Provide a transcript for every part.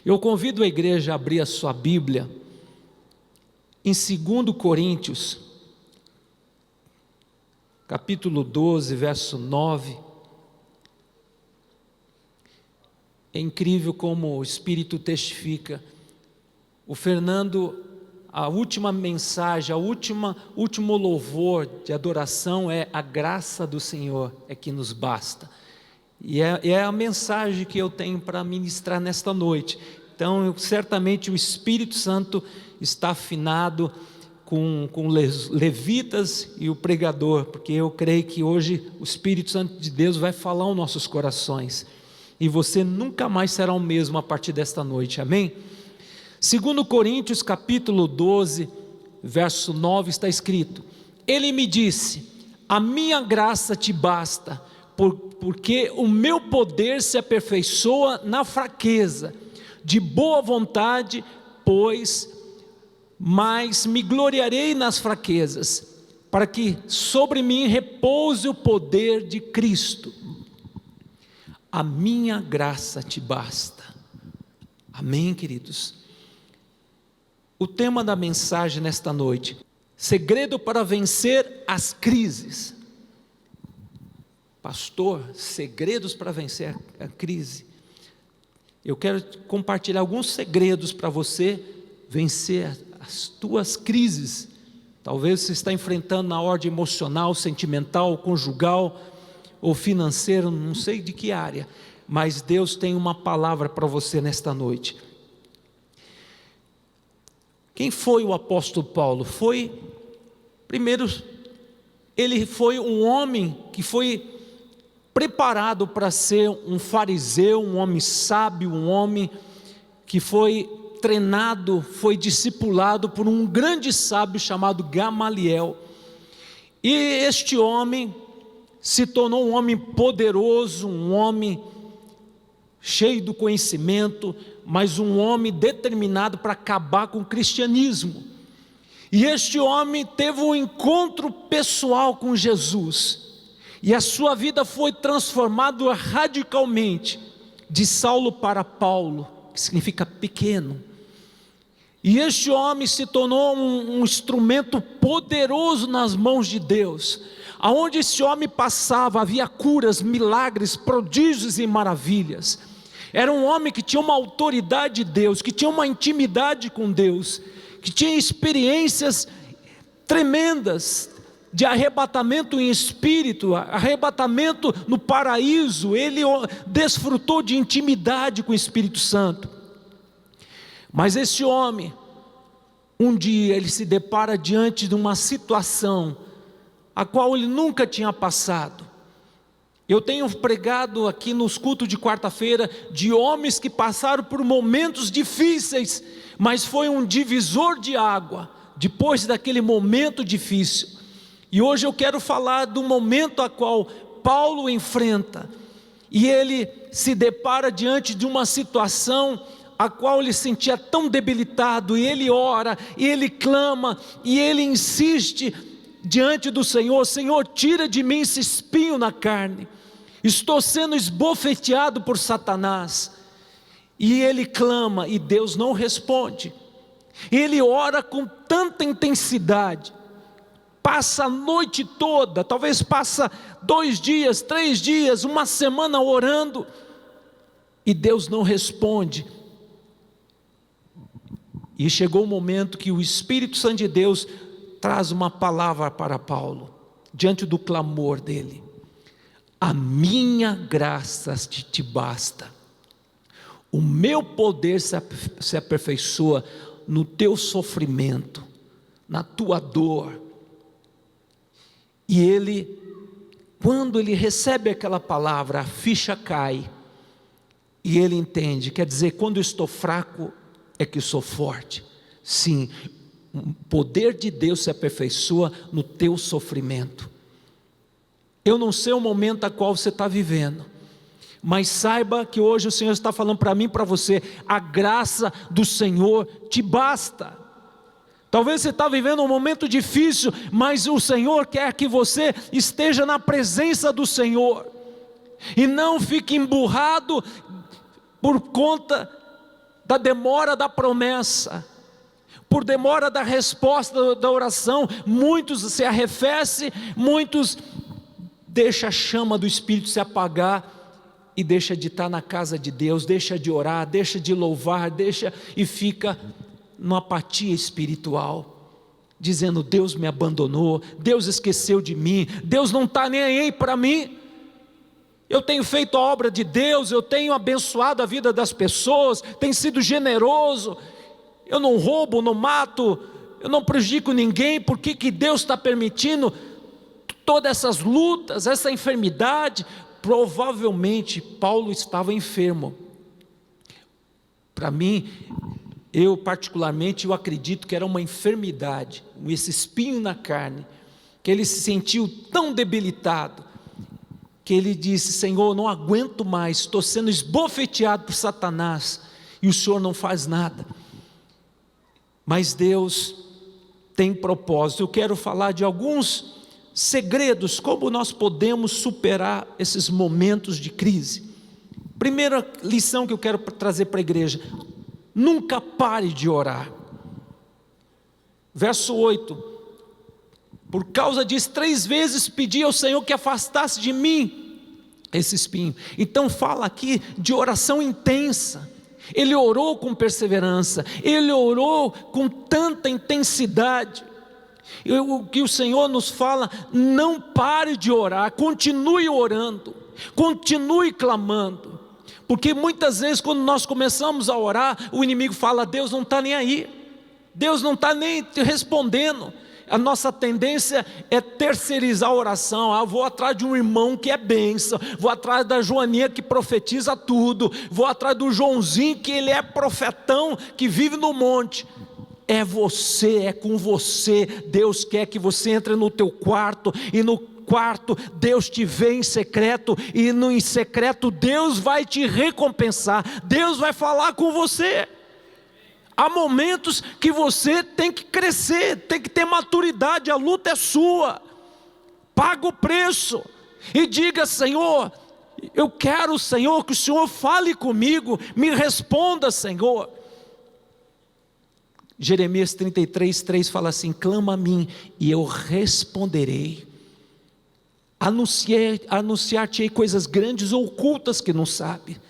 Eu convido a igreja a abrir a sua Bíblia em 2 Coríntios, capítulo 12, verso 9. É incrível como o Espírito testifica. O Fernando, a última mensagem, último louvor de adoração é: a graça do Senhor é que nos basta. E é a mensagem que eu tenho para ministrar nesta noite. Então, certamente o Espírito Santo está afinado com levitas e o pregador, porque eu creio que hoje o Espírito Santo de Deus vai falar aos nossos corações, e você nunca mais será o mesmo a partir desta noite, amém? 2 Coríntios capítulo 12, verso 9 está escrito: Ele me disse: a minha graça te basta, porque o meu poder se aperfeiçoa na fraqueza. De boa vontade, pois, mas me gloriarei nas fraquezas, para que sobre mim repouse o poder de Cristo. A minha graça te basta. Amém, queridos? O tema da mensagem nesta noite: segredo para vencer as crises. Pastor, segredos para vencer a crise. Eu quero compartilhar alguns segredos para você vencer as tuas crises. Talvez você está enfrentando na ordem emocional, sentimental, conjugal ou financeira, não sei de que área, mas Deus tem uma palavra para você nesta noite. Quem foi o apóstolo Paulo? Ele foi um homem que foi preparado para ser um fariseu, um homem sábio, um homem que foi treinado, foi discipulado por um grande sábio chamado Gamaliel. E este homem se tornou um homem poderoso, um homem cheio do conhecimento, mas um homem determinado para acabar com o cristianismo. E este homem teve um encontro pessoal com Jesus, e a sua vida foi transformada radicalmente, de Saulo para Paulo, que significa pequeno. E este homem se tornou um instrumento poderoso nas mãos de Deus. Aonde esse homem passava, havia curas, milagres, prodígios e maravilhas. Era um homem que tinha uma autoridade de Deus, que tinha uma intimidade com Deus, que tinha experiências tremendas de arrebatamento em espírito, arrebatamento no paraíso. Ele desfrutou de intimidade com o Espírito Santo. Mas esse homem, um dia ele se depara diante de uma situação a qual ele nunca tinha passado. Eu tenho pregado aqui nos cultos de quarta-feira de homens que passaram por momentos difíceis, mas foi um divisor de água depois daquele momento difícil. E hoje eu quero falar do momento a qual Paulo enfrenta, e ele se depara diante de uma situação a qual ele sentia tão debilitado, e ele ora, e ele clama, e ele insiste diante do Senhor: Senhor, tira de mim esse espinho na carne, estou sendo esbofeteado por Satanás. E ele clama, e Deus não responde. Ele ora com tanta intensidade, passa a noite toda, talvez passa 2 dias, 3 dias, uma semana orando, e Deus não responde. E chegou o momento que o Espírito Santo de Deus traz uma palavra para Paulo, diante do clamor dele: a minha graça te basta, o meu poder se aperfeiçoa no teu sofrimento, na tua dor. E ele, quando ele recebe aquela palavra, a ficha cai, e ele entende, quer dizer, quando eu estou fraco é que sou forte. Sim, o poder de Deus se aperfeiçoa no teu sofrimento. Eu não sei o momento a qual você está vivendo, mas saiba que hoje o Senhor está falando para mim e para você: a graça do Senhor te basta. Talvez você está vivendo um momento difícil, mas o Senhor quer que você esteja na presença do Senhor, e não fique emburrado por conta da demora da promessa, por demora da resposta da oração, muitos se arrefecem, muitos deixam a chama do Espírito se apagar, e deixa de estar na casa de Deus, deixa de orar, deixa de louvar, e fica numa apatia espiritual, dizendo: Deus me abandonou, Deus esqueceu de mim, Deus não está nem aí para mim. Eu tenho feito a obra de Deus, eu tenho abençoado a vida das pessoas, tenho sido generoso, eu não roubo, não mato, eu não prejudico ninguém. Por que Deus está permitindo todas essas lutas, essa enfermidade? Provavelmente Paulo estava enfermo. Para mim, eu particularmente, eu acredito que era uma enfermidade, esse espinho na carne, que ele se sentiu tão debilitado, que ele disse: Senhor, não aguento mais, estou sendo esbofeteado por Satanás, e o Senhor não faz nada. Mas Deus tem propósito. Eu quero falar de alguns segredos, como nós podemos superar esses momentos de crise. Primeira lição que eu quero trazer para a igreja: nunca pare de orar. Verso 8: por causa disso 3 vezes pedi ao Senhor que afastasse de mim esse espinho. Então fala aqui de oração intensa. Ele orou com perseverança, ele orou com tanta intensidade. O que o Senhor nos fala: não pare de orar, continue orando, continue clamando, porque muitas vezes quando nós começamos a orar, o inimigo fala: Deus não está nem aí, Deus não está nem te respondendo. A nossa tendência é terceirizar a oração. Vou atrás de um irmão que é bênção, vou atrás da Joaninha que profetiza tudo, vou atrás do Joãozinho que ele é profetão, que vive no monte. É você, é com você. Deus quer que você entre no teu quarto, e no quarto Deus te vê em secreto, e no em secreto Deus vai te recompensar, Deus vai falar com você. Há momentos que você tem que crescer, tem que ter maturidade, a luta é sua. Paga o preço e diga: Senhor, eu quero, Senhor, que o Senhor fale comigo, me responda, Senhor. Jeremias 33:3 fala assim: clama a mim e eu responderei, anunciar-te-ei coisas grandes ou ocultas que não sabe.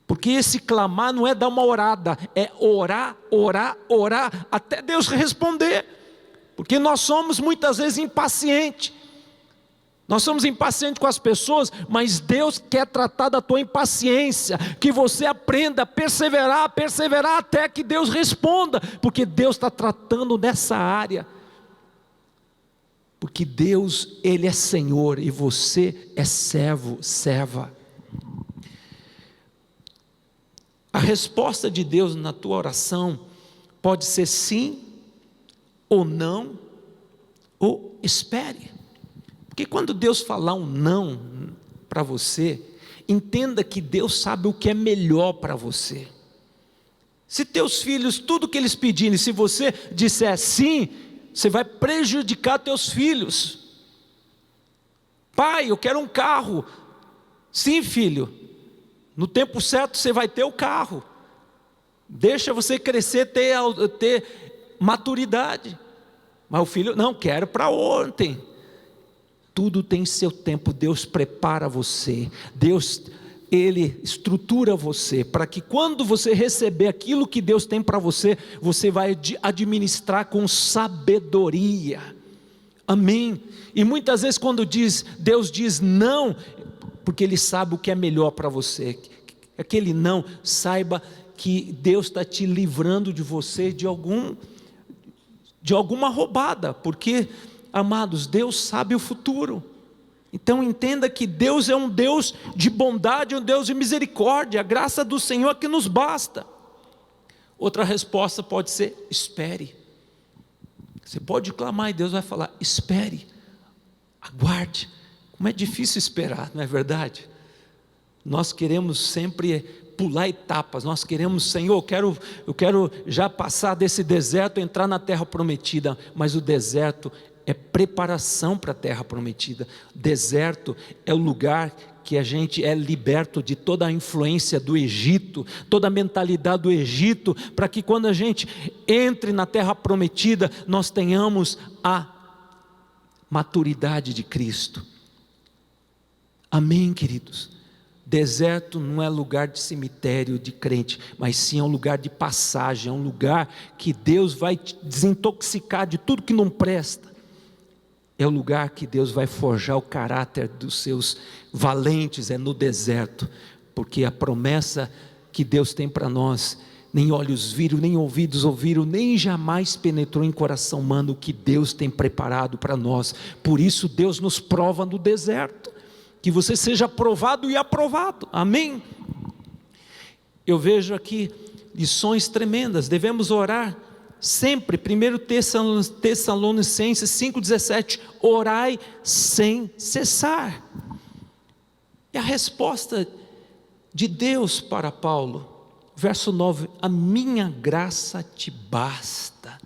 Porque esse clamar não é dar uma orada, é orar, orar, orar, até Deus responder. Porque nós somos muitas vezes impacientes. Nós somos impacientes com as pessoas, mas Deus quer tratar da tua impaciência, que você aprenda a perseverar até que Deus responda, porque Deus está tratando nessa área. Porque Deus, Ele é Senhor e você é servo, serva. A resposta de Deus na tua oração pode ser sim, ou não, ou espere. Porque quando Deus falar um não para você, entenda que Deus sabe o que é melhor para você. Se teus filhos, tudo que eles pedirem, se você disser sim, você vai prejudicar teus filhos. Pai, eu quero um carro. Sim, filho, no tempo certo você vai ter o carro. Deixa você crescer, ter maturidade. Mas o filho, não, quero para ontem. Tudo tem seu tempo. Deus prepara você, Deus, Ele estrutura você, para que quando você receber aquilo que Deus tem para você, você vai administrar com sabedoria. Amém? E muitas vezes quando Deus diz não, porque Ele sabe o que é melhor para você. Aquele não, saiba que Deus está te livrando de você de alguma roubada, porque, amados, Deus sabe o futuro. Então entenda que Deus é um Deus de bondade, um Deus de misericórdia. A graça do Senhor é que nos basta. Outra resposta pode ser: espere. Você pode clamar e Deus vai falar: espere, aguarde. Como é difícil esperar, não é verdade? Nós queremos sempre pular etapas. Nós queremos: Senhor, eu quero já passar desse deserto, entrar na terra prometida. Mas o deserto é preparação para a terra prometida. Deserto é o lugar que a gente é liberto de toda a influência do Egito, toda a mentalidade do Egito, para que quando a gente entre na terra prometida, nós tenhamos a maturidade de Cristo. Amém, queridos? Deserto não é lugar de cemitério de crente, mas sim é um lugar de passagem, é um lugar que Deus vai te desintoxicar de tudo que não presta. É o lugar que Deus vai forjar o caráter dos seus valentes, é no deserto, porque a promessa que Deus tem para nós, nem olhos viram, nem ouvidos ouviram, nem jamais penetrou em coração humano o que Deus tem preparado para nós. Por isso Deus nos prova no deserto, que você seja provado e aprovado, amém? Eu vejo aqui lições tremendas, devemos orar sempre. 1 Tessalonicenses 5,17, orai sem cessar. E a resposta de Deus para Paulo, verso 9, a minha graça te basta.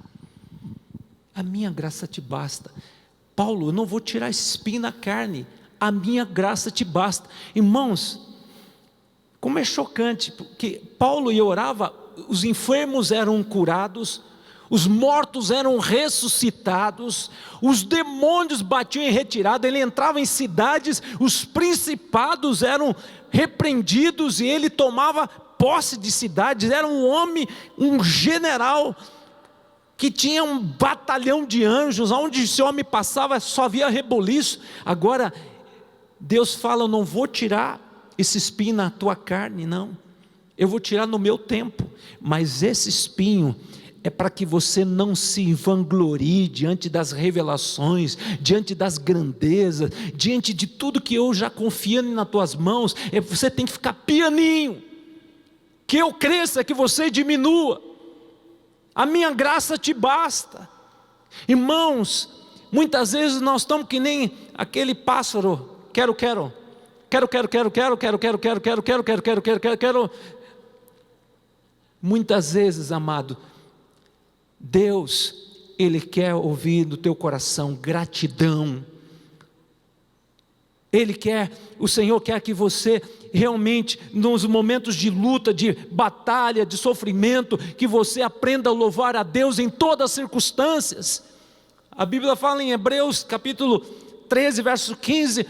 A minha graça te basta. Paulo, eu não vou tirar esse espinho na carne, a minha graça te basta. Irmãos, como é chocante, porque Paulo orava, os enfermos eram curados, os mortos eram ressuscitados, os demônios batiam em retirada, ele entrava em cidades, os principados eram repreendidos e ele tomava posse de cidades. Era um homem, um general, que tinha um batalhão de anjos, onde esse homem passava só havia reboliço. Agora Deus fala, eu não vou tirar esse espinho na tua carne, não, eu vou tirar no meu tempo, mas esse espinho é para que você não se vanglorie diante das revelações, diante das grandezas, diante de tudo que eu já confiando nas tuas mãos. Você tem que ficar pianinho, que eu cresça, que você diminua, a minha graça te basta. Irmãos, muitas vezes nós estamos que nem aquele pássaro, quero. Muitas vezes, amado, Deus, Ele quer ouvir do teu coração gratidão. O Senhor quer que você realmente, nos momentos de luta, de batalha, de sofrimento, que você aprenda a louvar a Deus em todas as circunstâncias. A Bíblia fala em Hebreus capítulo 13, verso 15,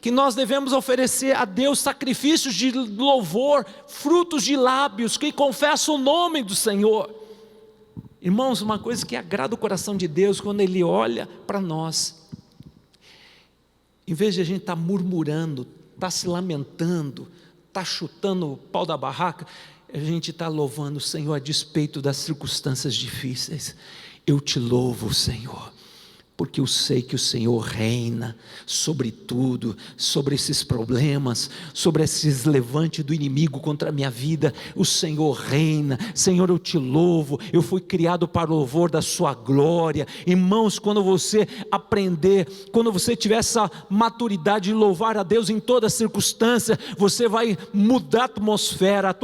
que nós devemos oferecer a Deus sacrifícios de louvor, frutos de lábios que confessam o nome do Senhor. Irmãos, uma coisa que agrada o coração de Deus, quando Ele olha para nós, em vez de a gente estar murmurando, estar se lamentando, estar chutando o pau da barraca, a gente está louvando o Senhor a despeito das circunstâncias difíceis. Eu te louvo, Senhor, porque eu sei que o Senhor reina sobre tudo, sobre esses problemas, sobre esses levantes do inimigo contra a minha vida. O Senhor reina. Senhor, eu te louvo, eu fui criado para o louvor da sua glória. Irmãos, quando você aprender, quando você tiver essa maturidade de louvar a Deus em toda circunstância, você vai mudar a atmosfera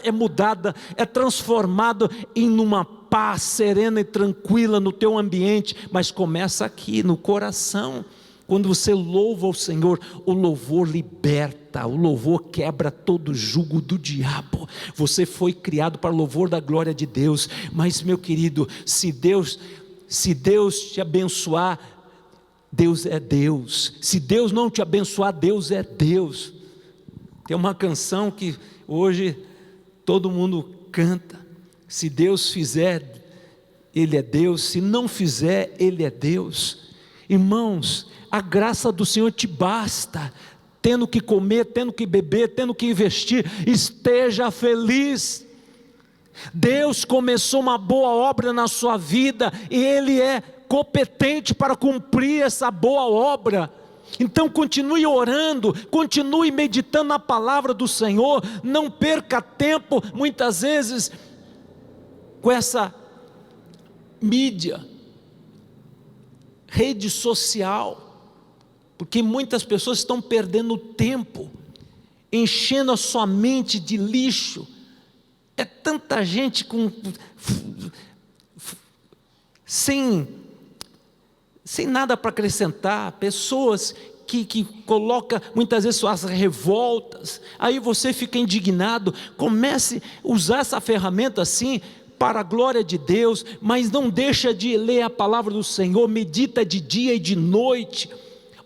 é mudada, é transformada em uma paz serena e tranquila no teu ambiente, mas começa aqui no coração. Quando você louva o Senhor, o louvor liberta, o louvor quebra todo jugo do diabo. Você foi criado para o louvor da glória de Deus. Mas, meu querido, se Deus te abençoar, Deus é Deus. Se Deus não te abençoar, Deus é Deus. Tem uma canção que hoje todo mundo canta: se Deus fizer, Ele é Deus, se não fizer, Ele é Deus. Irmãos, a graça do Senhor te basta. Tendo que comer, tendo que beber, tendo que investir, esteja feliz. Deus começou uma boa obra na sua vida e Ele é competente para cumprir essa boa obra. Então continue orando, continue meditando na palavra do Senhor. Não perca tempo, muitas vezes, com essa mídia, rede social, porque muitas pessoas estão perdendo tempo, enchendo a sua mente de lixo. É tanta gente sem nada para acrescentar, pessoas que coloca muitas vezes suas revoltas, aí você fica indignado. Comece a usar essa ferramenta assim, para a glória de Deus, mas não deixa de ler a palavra do Senhor, medita de dia e de noite,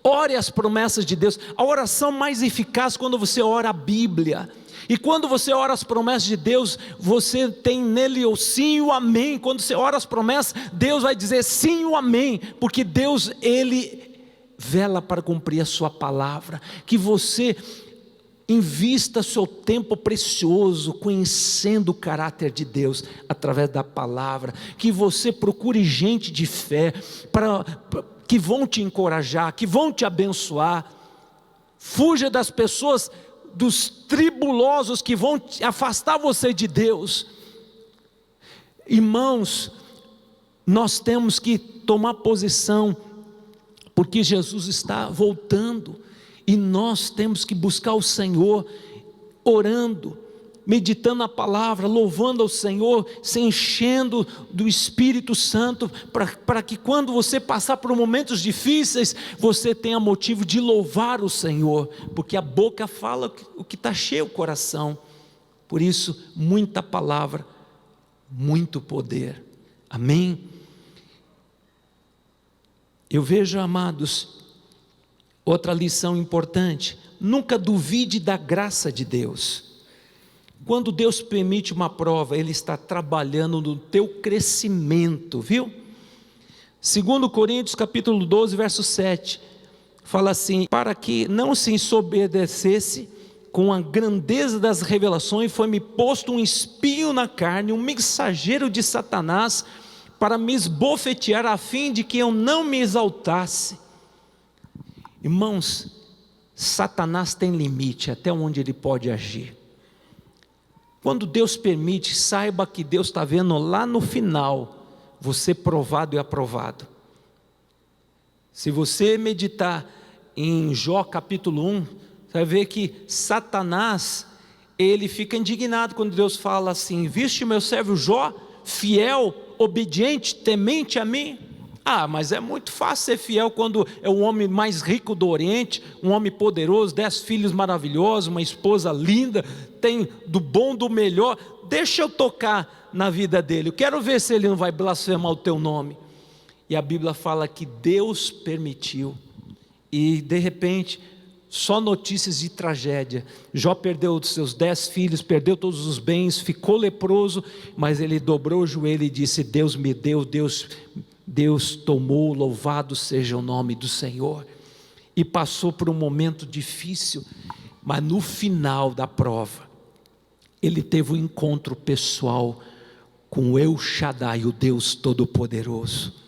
ore as promessas de Deus. A oração mais eficaz quando você ora a Bíblia, e quando você ora as promessas de Deus, você tem nele o sim e o amém. Quando você ora as promessas, Deus vai dizer sim e o amém, porque Deus, Ele vela para cumprir a sua palavra. Que você invista seu tempo precioso conhecendo o caráter de Deus através da palavra. Que você procure gente de fé que vão te encorajar, que vão te abençoar. Fuja das pessoas, dos tribulosos que vão afastar você de Deus. Irmãos, nós temos que tomar posição, porque Jesus está voltando. E nós temos que buscar o Senhor, orando, meditando a palavra, louvando ao Senhor, se enchendo do Espírito Santo, para que quando você passar por momentos difíceis, você tenha motivo de louvar o Senhor, porque a boca fala o que está cheio o coração. Por isso, muita palavra, muito poder. Amém? Eu vejo, amados, outra lição importante: nunca duvide da graça de Deus. Quando Deus permite uma prova, Ele está trabalhando no teu crescimento, viu? 2 Coríntios capítulo 12, verso 7, fala assim: para que não se ensoberbecesse com a grandeza das revelações, foi-me posto um espinho na carne, um mensageiro de Satanás, para me esbofetear, a fim de que eu não me exaltasse. Irmãos, Satanás tem limite até onde ele pode agir. Quando Deus permite, saiba que Deus está vendo lá no final, você provado e aprovado. Se você meditar em Jó capítulo 1, você vai ver que Satanás, ele fica indignado quando Deus fala assim: viste meu servo Jó, fiel, obediente, temente a mim. Mas é muito fácil ser fiel quando é o homem mais rico do Oriente, um homem poderoso, 10 filhos maravilhosos, uma esposa linda, tem do bom, do melhor. Deixa eu tocar na vida dele, eu quero ver se ele não vai blasfemar o teu nome. E a Bíblia fala que Deus permitiu, e de repente, só notícias de tragédia. Jó perdeu os seus 10 filhos, perdeu todos os bens, ficou leproso, mas ele dobrou o joelho e disse: Deus me deu, Deus tomou, louvado seja o nome do Senhor. E passou por um momento difícil, mas no final da prova, ele teve um encontro pessoal com El Shaddai, o Deus Todo-Poderoso.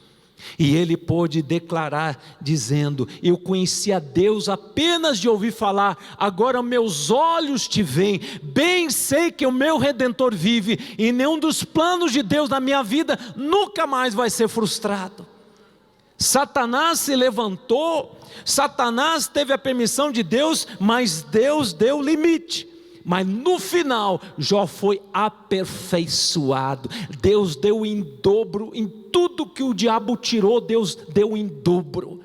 E ele pôde declarar, dizendo: eu conhecia Deus apenas de ouvir falar, agora meus olhos te veem, bem sei que o meu Redentor vive, e nenhum dos planos de Deus na minha vida nunca mais vai ser frustrado. Satanás se levantou, Satanás teve a permissão de Deus, mas Deus deu limite. Mas no final, Jó foi aperfeiçoado. Deus deu em dobro, em tudo que o diabo tirou, Deus deu em dobro.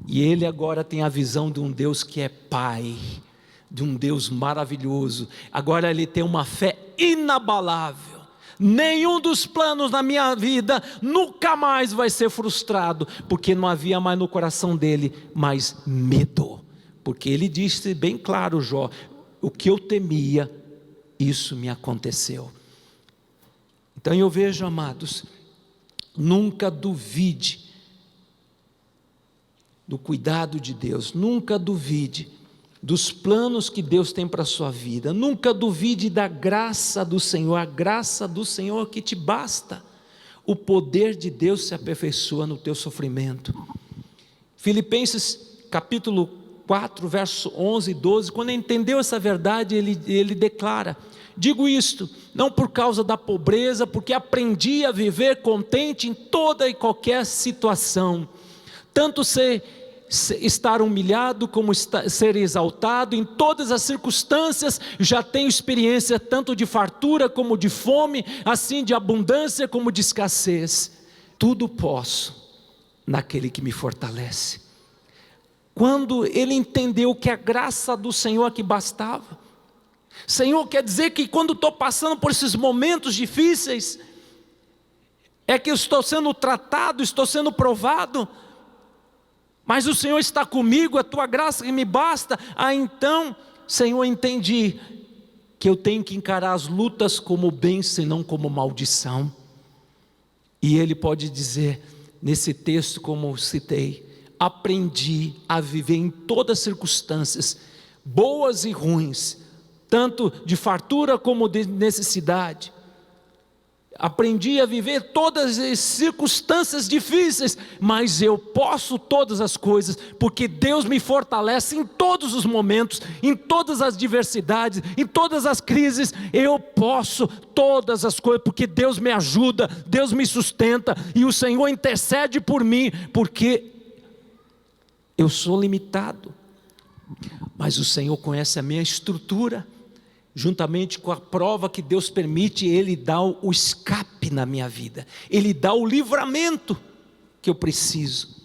E ele agora tem a visão de um Deus que é Pai, de um Deus maravilhoso. Agora ele tem uma fé inabalável. Nenhum dos planos na minha vida nunca mais vai ser frustrado, porque não havia mais no coração dele mais medo. Porque ele disse bem claro, Jó: o que eu temia, isso me aconteceu. Então eu vejo, amados, nunca duvide do cuidado de Deus, nunca duvide dos planos que Deus tem para a sua vida, nunca duvide da graça do Senhor, a graça do Senhor que te basta. O poder de Deus se aperfeiçoa no teu sofrimento. Filipenses capítulo 4, verso 11 e 12, quando ele entendeu essa verdade, ele declara: digo isto, não por causa da pobreza, porque aprendi a viver contente em toda e qualquer situação, tanto estar humilhado como ser exaltado, em todas as circunstâncias já tenho experiência tanto de fartura como de fome, assim de abundância como de escassez. Tudo posso naquele que me fortalece. quando ele entendeu que a graça do Senhor é que bastava. Senhor, quer dizer que quando estou passando por esses momentos difíceis, é que eu estou sendo tratado, estou sendo provado, mas o Senhor está comigo, a tua graça que me basta. Então, Senhor, entendi que eu tenho que encarar as lutas como bênção e não como maldição. E ele pode dizer, nesse texto como eu citei, aprendi a viver em todas as circunstâncias, boas e ruins, tanto de fartura como de necessidade. Aprendi a viver todas as circunstâncias difíceis, mas eu posso todas as coisas, porque Deus me fortalece em todos os momentos, em todas as diversidades, em todas as crises. Eu posso todas as coisas, porque Deus me ajuda, Deus me sustenta, e o Senhor intercede por mim, porque eu sou limitado, mas o Senhor conhece a minha estrutura. Juntamente com a prova que Deus permite, Ele dá o escape na minha vida, Ele dá o livramento que eu preciso.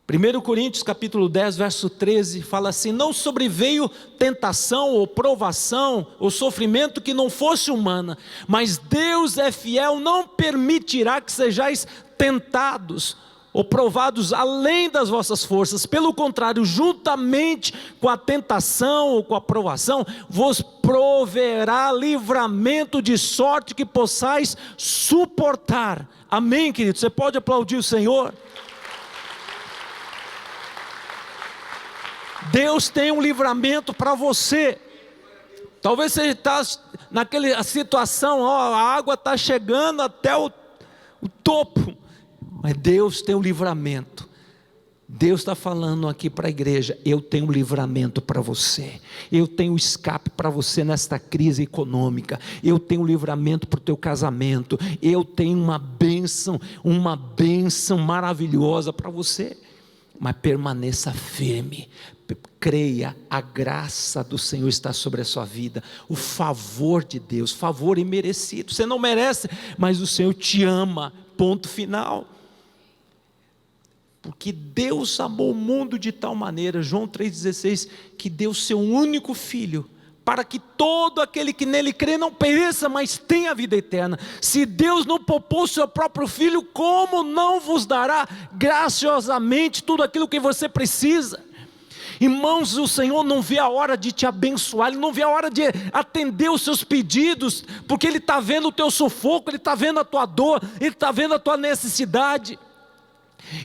1 Coríntios capítulo 10, verso 13, fala assim: não sobreveio tentação ou provação ou sofrimento que não fosse humana, mas Deus é fiel, não permitirá que sejais tentados ou provados além das vossas forças. Pelo contrário, juntamente com a tentação ou com a provação, vos proverá livramento, de sorte que possais suportar. Amém, querido? Você pode aplaudir o Senhor? Deus tem um livramento para você. Talvez você está naquela situação, a água está chegando até o topo, mas Deus tem um livramento. Deus está falando aqui para a igreja: eu tenho um livramento para você, eu tenho um escape para você nesta crise econômica, eu tenho um livramento para o teu casamento, eu tenho uma bênção maravilhosa para você. Mas permaneça firme, creia, a graça do Senhor está sobre a sua vida, o favor de Deus, favor imerecido. Você não merece, mas o Senhor te ama, ponto final. Porque Deus amou o mundo de tal maneira, João 3,16, que deu seu único filho, para que todo aquele que nele crê não pereça, mas tenha a vida eterna. Se Deus não poupou o seu próprio filho, como não vos dará graciosamente tudo aquilo que você precisa? Irmãos, o Senhor não vê a hora de te abençoar, Ele não vê a hora de atender os seus pedidos, porque Ele está vendo o teu sufoco, Ele está vendo a tua dor, Ele está vendo a tua necessidade,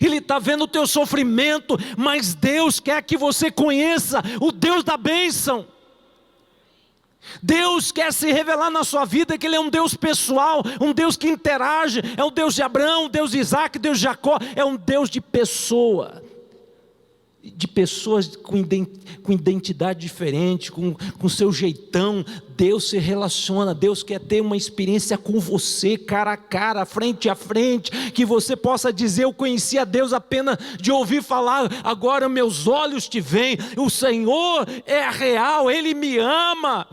Ele está vendo o teu sofrimento, mas Deus quer que você conheça o Deus da bênção. Deus quer se revelar na sua vida, que Ele é um Deus pessoal, um Deus que interage, é o Deus de Abraão, o Deus de Isaac, Deus de Jacó, é um Deus de pessoa, de pessoas com identidade diferente, com seu jeitão. Deus se relaciona, Deus quer ter uma experiência com você, cara a cara, frente a frente, que você possa dizer: eu conheci a Deus apenas de ouvir falar, agora meus olhos te veem, o Senhor é real, Ele me ama.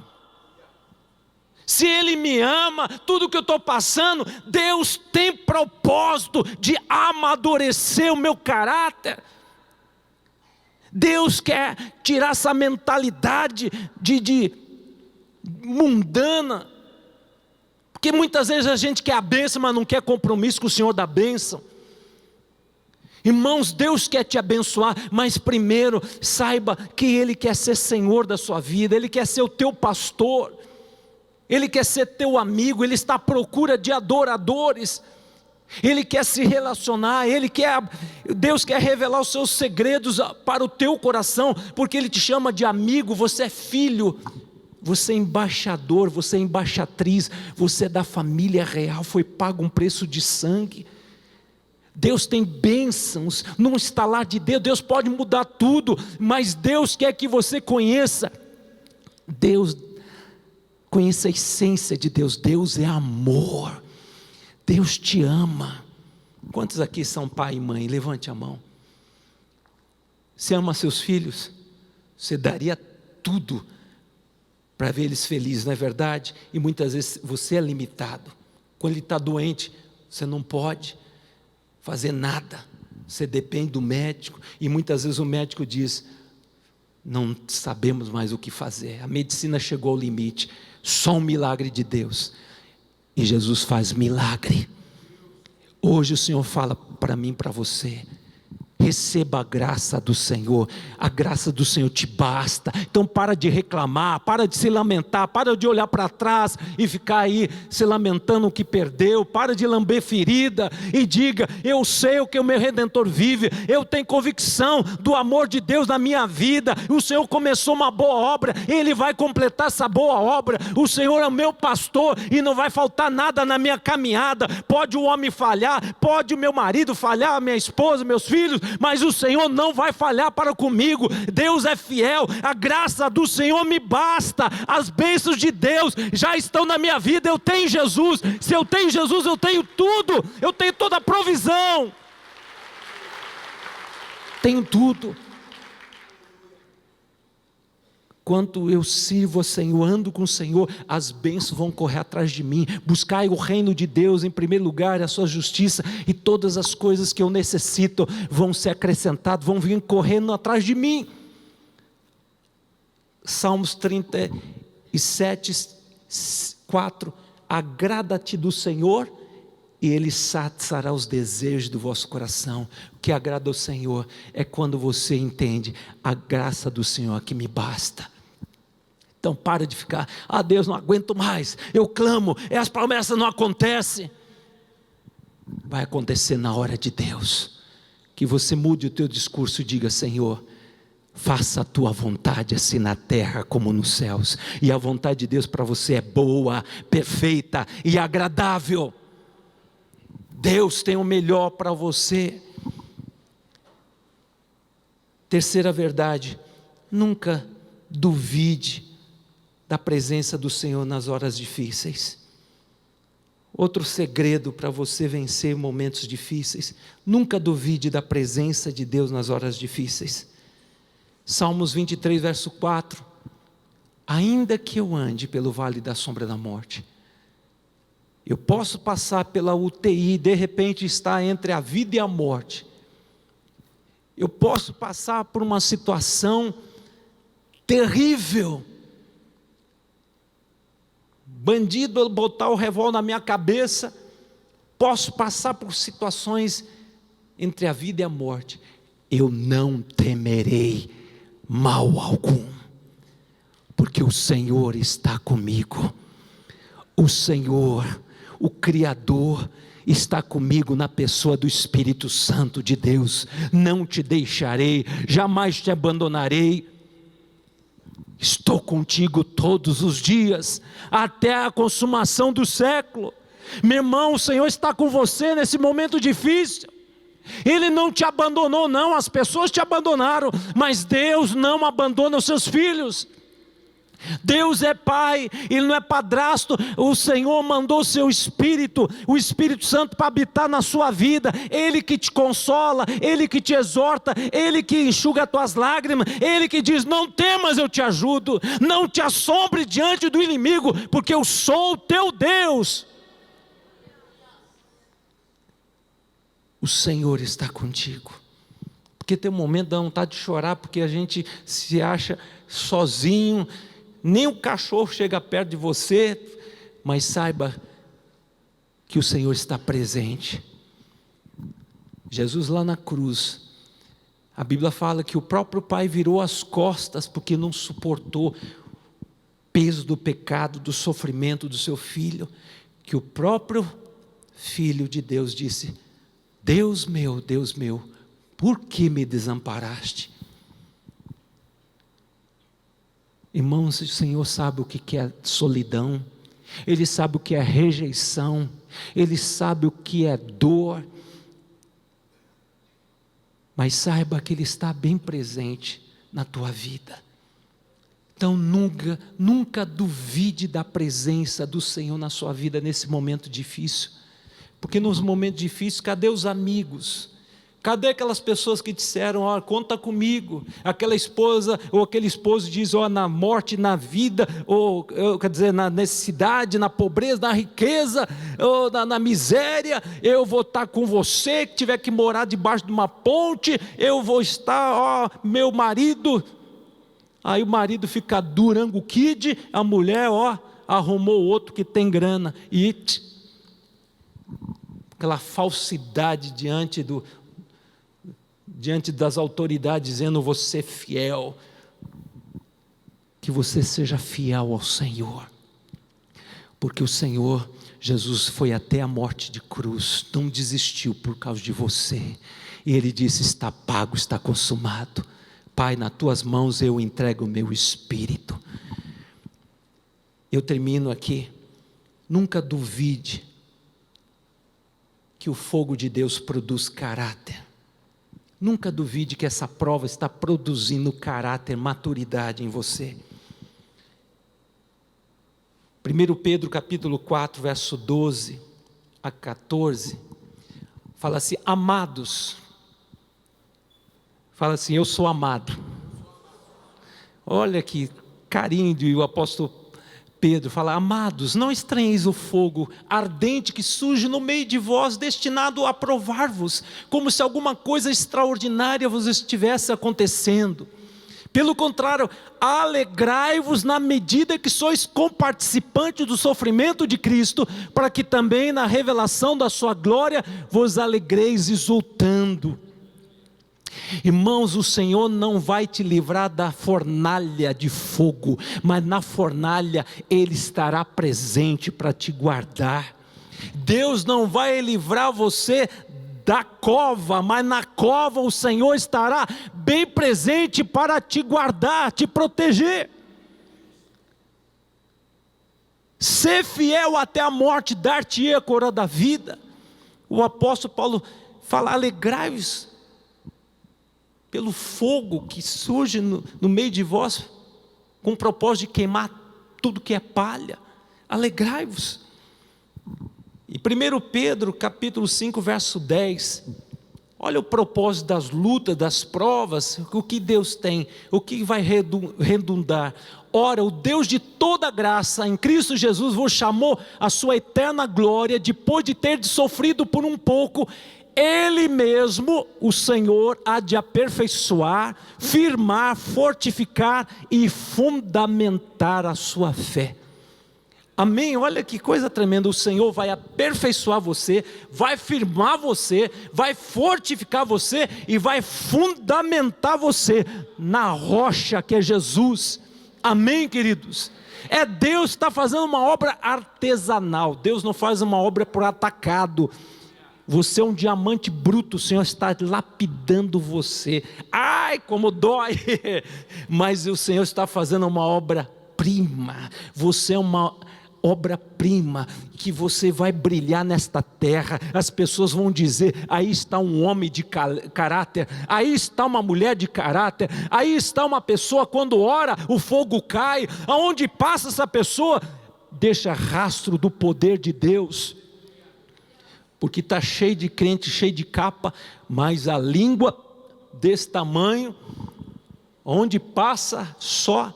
Se Ele me ama, tudo que eu estou passando, Deus tem propósito de amadurecer o meu caráter. Deus quer tirar essa mentalidade de mundana, porque muitas vezes a gente quer a bênção, mas não quer compromisso com o Senhor da bênção. Irmãos, Deus quer te abençoar, mas primeiro saiba que Ele quer ser Senhor da sua vida, Ele quer ser o teu pastor, Ele quer ser teu amigo, Ele está à procura de adoradores. Ele quer se relacionar, Deus quer revelar os seus segredos para o teu coração, porque Ele te chama de amigo. Você é filho, você é embaixador, você é embaixatriz, você é da família real, foi pago um preço de sangue. Deus tem bênçãos, num estalar de dedo, Deus pode mudar tudo, mas Deus quer que você conheça Deus, conheça a essência de Deus. Deus é amor. Deus te ama. Quantos aqui são pai e mãe? Levante a mão. Você ama seus filhos? Você daria tudo para ver eles felizes, não é verdade? E muitas vezes você é limitado. Quando ele está doente, você não pode fazer nada. Você depende do médico, e muitas vezes o médico diz: não sabemos mais o que fazer, a medicina chegou ao limite, só um milagre de Deus. E Jesus faz milagre. Hoje o Senhor fala para mim e para você: receba a graça do Senhor, a graça do Senhor te basta. Então para de reclamar, para de se lamentar, para de olhar para trás e ficar aí se lamentando o que perdeu, para de lamber ferida e diga: eu sei o que o meu Redentor vive, eu tenho convicção do amor de Deus na minha vida, o Senhor começou uma boa obra, Ele vai completar essa boa obra, o Senhor é o meu pastor e não vai faltar nada na minha caminhada. Pode o homem falhar, pode o meu marido falhar, a minha esposa, meus filhos, mas o Senhor não vai falhar para comigo. Deus é fiel, a graça do Senhor me basta, as bênçãos de Deus já estão na minha vida. Eu tenho Jesus, se eu tenho Jesus eu tenho tudo, eu tenho toda a provisão, tenho tudo. Quanto eu sirvo ao Senhor, ando com o Senhor, as bênçãos vão correr atrás de mim. Buscai o reino de Deus em primeiro lugar, a sua justiça, e todas as coisas que eu necessito vão ser acrescentadas, vão vir correndo atrás de mim. Salmos 37, 4: agrada-te do Senhor e Ele satisfará os desejos do vosso coração. O que agrada ao Senhor é quando você entende: a graça do Senhor que me basta. Então para de ficar: Deus, não aguento mais, eu clamo, as promessas não acontecem. Vai acontecer na hora de Deus. Que você mude o teu discurso e diga: Senhor, faça a tua vontade assim na terra como nos céus. E a vontade de Deus para você é boa, perfeita e agradável. Deus tem o melhor para você. Terceira verdade: nunca duvide da presença do Senhor nas horas difíceis. Outro segredo para você vencer momentos difíceis: nunca duvide da presença de Deus nas horas difíceis. Salmos 23, verso 4: ainda que eu ande pelo vale da sombra da morte, eu posso passar pela UTI, de repente estar entre a vida e a morte, eu posso passar por uma situação terrível, bandido botar o revólver na minha cabeça, posso passar por situações entre a vida e a morte, eu não temerei mal algum, porque o Senhor está comigo. O Senhor, o Criador, está comigo na pessoa do Espírito Santo de Deus. Não te deixarei, jamais te abandonarei. Estou contigo todos os dias, até a consumação do século. Meu irmão, o Senhor está com você nesse momento difícil. Ele não te abandonou não, as pessoas te abandonaram, mas Deus não abandona os seus filhos. Deus é Pai, Ele não é padrasto. O Senhor mandou o seu Espírito, o Espírito Santo, para habitar na sua vida. Ele que te consola, Ele que te exorta, Ele que enxuga as tuas lágrimas, Ele que diz: não temas, eu te ajudo, não te assombre diante do inimigo, porque eu sou o teu Deus. O Senhor está contigo. Porque tem um momento dá vontade de chorar, porque a gente se acha sozinho, nem o cachorro chega perto de você, mas saiba que o Senhor está presente. Jesus lá na cruz, a Bíblia fala que o próprio Pai virou as costas, porque não suportou o peso do pecado, do sofrimento do seu Filho, que o próprio Filho de Deus disse: Deus meu, por que me desamparaste? Irmãos, o Senhor sabe o que é solidão, Ele sabe o que é rejeição, Ele sabe o que é dor, mas saiba que Ele está bem presente na tua vida. Então nunca duvide da presença do Senhor na sua vida nesse momento difícil, porque nos momentos difíceis, cadê os amigos Cadê aquelas pessoas que disseram, ó, conta comigo? Aquela esposa ou aquele esposo diz, ó, na morte, na vida, ou quer dizer, na necessidade, na pobreza, na riqueza, ou na miséria, eu vou estar com você. Que tiver que morar debaixo de uma ponte, eu vou estar, ó, meu marido. Aí o marido fica Durango Kid, a mulher, ó, arrumou outro que tem grana. E aquela falsidade diante das autoridades, dizendo, você é fiel. Que você seja fiel ao Senhor, porque o Senhor Jesus foi até a morte de cruz, não desistiu por causa de você, e Ele disse, está pago, está consumado. Pai, nas tuas mãos eu entrego o meu espírito. Eu termino aqui. Nunca duvide que o fogo de Deus produz caráter. Nunca duvide que essa prova está produzindo caráter, maturidade em você. 1 Pedro capítulo 4, verso 12 a 14, fala assim, amados, fala assim, eu sou amado. Olha que carinho do apóstolo Pedro, fala, amados, não estranheis o fogo ardente que surge no meio de vós, destinado a provar-vos, como se alguma coisa extraordinária vos estivesse acontecendo. Pelo contrário, alegrai-vos na medida que sois comparticipantes do sofrimento de Cristo, para que também na revelação da sua glória vos alegreis exultando. Irmãos, o Senhor não vai te livrar da fornalha de fogo, mas na fornalha Ele estará presente para te guardar. Deus não vai livrar você da cova, mas na cova o Senhor estará bem presente para te guardar, te proteger. Ser fiel até a morte, dar-te-ei a coroa da vida. O apóstolo Paulo fala, alegrai-vos pelo fogo que surge no meio de vós, com o propósito de queimar tudo que é palha. Alegrai-vos. E 1 Pedro capítulo 5 verso 10, olha o propósito das lutas, das provas, o que Deus tem, o que vai redundar. Ora, o Deus de toda graça em Cristo Jesus vos chamou a sua eterna glória, depois de ter sofrido por um pouco, Ele mesmo, o Senhor, há de aperfeiçoar, firmar, fortificar e fundamentar a sua fé. Amém? Olha que coisa tremenda, o Senhor vai aperfeiçoar você, vai firmar você, vai fortificar você e vai fundamentar você na rocha que é Jesus. Amém, queridos? É Deus que está fazendo uma obra artesanal, Deus não faz uma obra por atacado. Você é um diamante bruto, o Senhor está lapidando você. Ai, como dói! Mas o Senhor está fazendo uma obra-prima. Você é uma obra-prima, que você vai brilhar nesta terra. As pessoas vão dizer, aí está um homem de caráter, aí está uma mulher de caráter, aí está uma pessoa, quando ora, o fogo cai, aonde passa essa pessoa, deixa rastro do poder de Deus. Porque está cheio de crente, cheio de capa, mas a língua desse tamanho, onde passa só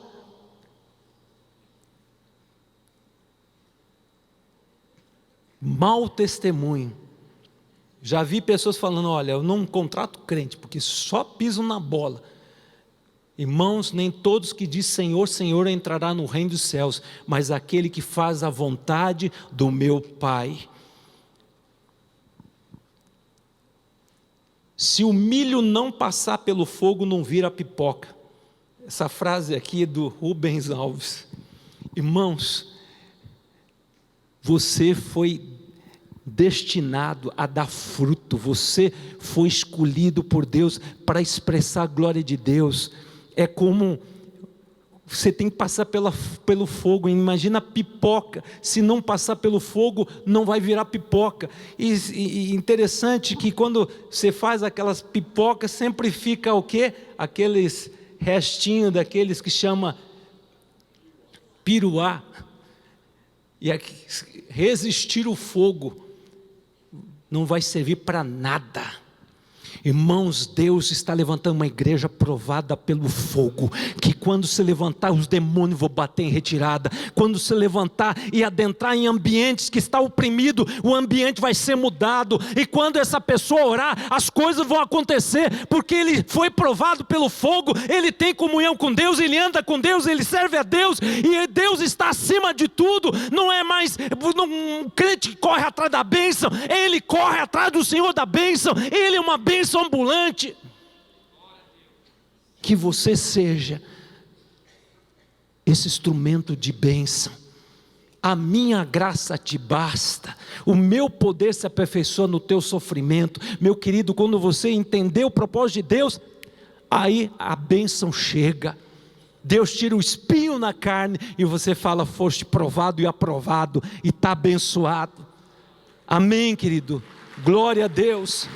mau testemunho. Já vi pessoas falando, olha, eu não contrato crente, porque só pisam na bola. Irmãos, nem todos que diz Senhor, Senhor entrará no reino dos céus, mas aquele que faz a vontade do meu Pai. Se o milho não passar pelo fogo, não vira pipoca. Essa frase aqui é do Rubens Alves. Irmãos, você foi destinado a dar fruto, você foi escolhido por Deus para expressar a glória de Deus. É como você tem que passar pelo fogo. Imagina a pipoca, se não passar pelo fogo, não vai virar pipoca. E interessante que quando você faz aquelas pipocas, sempre fica o quê? Aqueles restinhos daqueles que chama piruá. E resistir o fogo não vai servir para nada. Irmãos, Deus está levantando uma igreja provada pelo fogo, que quando se levantar os demônios vão bater em retirada, quando se levantar e adentrar em ambientes que está oprimido, o ambiente vai ser mudado, e quando essa pessoa orar, as coisas vão acontecer, porque ele foi provado pelo fogo, ele tem comunhão com Deus, ele anda com Deus, ele serve a Deus, e Deus está acima de tudo. Não é mais um crente que corre atrás da bênção, ele corre atrás do Senhor da bênção, ele é uma bênção ambulante. Que você seja esse instrumento de bênção. A minha graça te basta, o meu poder se aperfeiçoa no teu sofrimento. Meu querido, quando você entender o propósito de Deus, aí a bênção chega. Deus tira o espinho na carne e você fala: foste provado e aprovado, e está abençoado. Amém, querido? Glória a Deus.